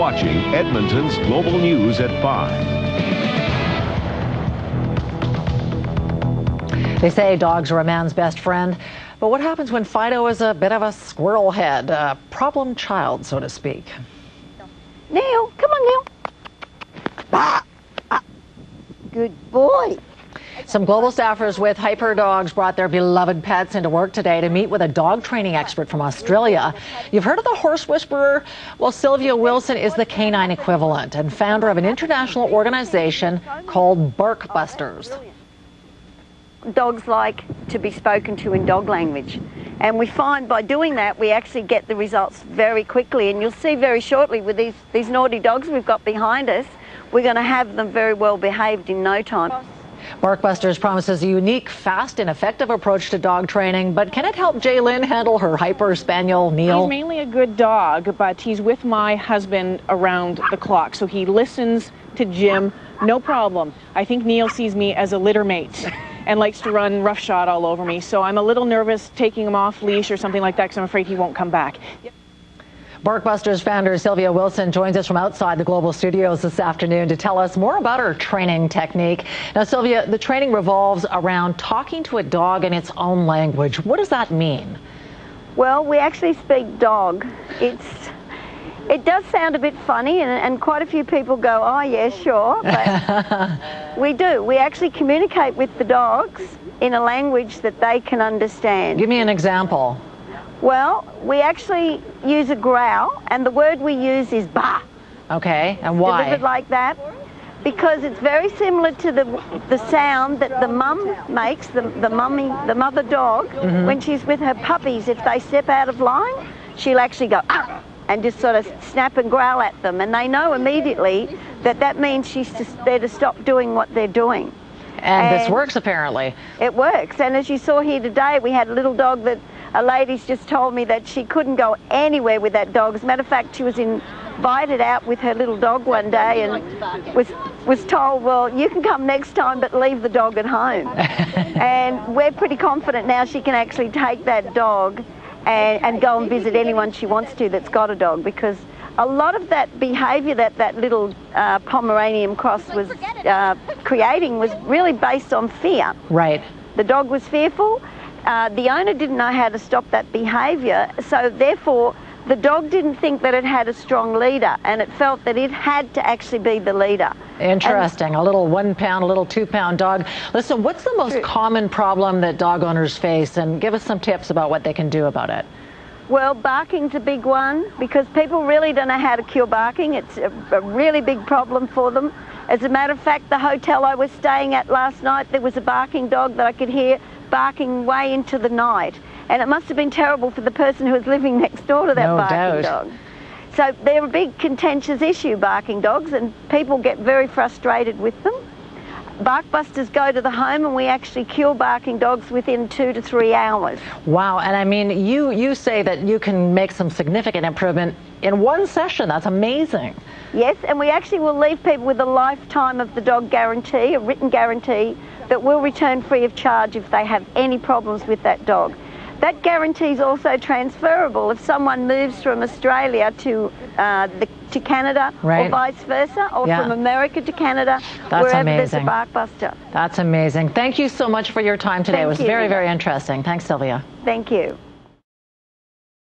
watching Edmonton's Global News at 5. They say dogs are a man's best friend, but what happens when Fido is a bit of a squirrel head, a problem child, so to speak? Neil, come on, Neil. Ah, ah. Good boy. Some global staffers with hyper dogs brought their beloved pets into work today to meet with a dog training expert from Australia. You've heard of the horse whisperer? Well, Sylvia Wilson is the canine equivalent and founder of an international organization called Bark Busters. Dogs like to be spoken to in dog language, and we find by doing that we actually get the results very quickly, and you'll see very shortly with these naughty dogs we've got behind us, we're going to have them very well behaved in no time. Bark Busters promises a unique, fast and effective approach to dog training, but can it help Jaylyn handle her hyper spaniel Neil? He's mainly a good dog, but he's with my husband around the clock, so he listens to Jim, no problem. I think Neil sees me as a litter mate and likes to run roughshod all over me, so I'm a little nervous taking him off leash or something like that because I'm afraid he won't come back. Bark Busters founder Sylvia Wilson joins us from outside the Global Studios this afternoon to tell us more about her training technique. Now, Sylvia, the training revolves around talking to a dog in its own language. What does that mean? Well, we actually speak dog. It does sound a bit funny, and quite a few people go, oh yeah, sure, but we do. We actually communicate with the dogs in a language that they can understand. Give me an example. Well, we actually use a growl, and the word we use is bah. Okay, and why? Delivered like that, because it's very similar to the sound that the mum makes, the mother dog, when she's with her puppies. If they step out of line, she'll actually go, ah, and just sort of snap and growl at them, and they know immediately that that means she's there to stop doing what they're doing. And this works, apparently. It works, and as you saw here today, we had a little dog that a lady's just told me that she couldn't go anywhere with that dog. As a matter of fact, she was invited out with her little dog one day and was told, well, you can come next time, but leave the dog at home. And we're pretty confident now she can actually take that dog and go and visit anyone she wants to that's got a dog, because a lot of that behaviour that little Pomeranian cross was creating was really based on fear. Right. The dog was fearful. The owner didn't know how to stop that behaviour, so therefore the dog didn't think that it had a strong leader, and it felt that it had to actually be the leader. Interesting. A little 1 pound, a little 2 pound dog. Listen, what's the most common problem that dog owners face, and give us some tips about what they can do about it? Well, barking's a big one, because people really don't know how to cure barking. It's a really big problem for them. As a matter of fact, the hotel I was staying at last night, there was a barking dog that I could hear barking way into the night. And it must have been terrible for the person who was living next door to that barking dog. So they're a big contentious issue, barking dogs, and people get very frustrated with them. Bark Busters go to the home, and we actually cure barking dogs within 2 to 3 hours. Wow, and I mean, you say that you can make some significant improvement in one session. That's amazing. Yes, and we actually will leave people with a lifetime of the dog guarantee, a written guarantee, that will return free of charge if they have any problems with that dog. That guarantee is also transferable if someone moves from Australia to Canada, or vice versa, or from America to Canada, wherever there's a Bark Buster. That's amazing. Thank you so much for your time today. It was very, very interesting. Thanks, Sylvia. Thank you.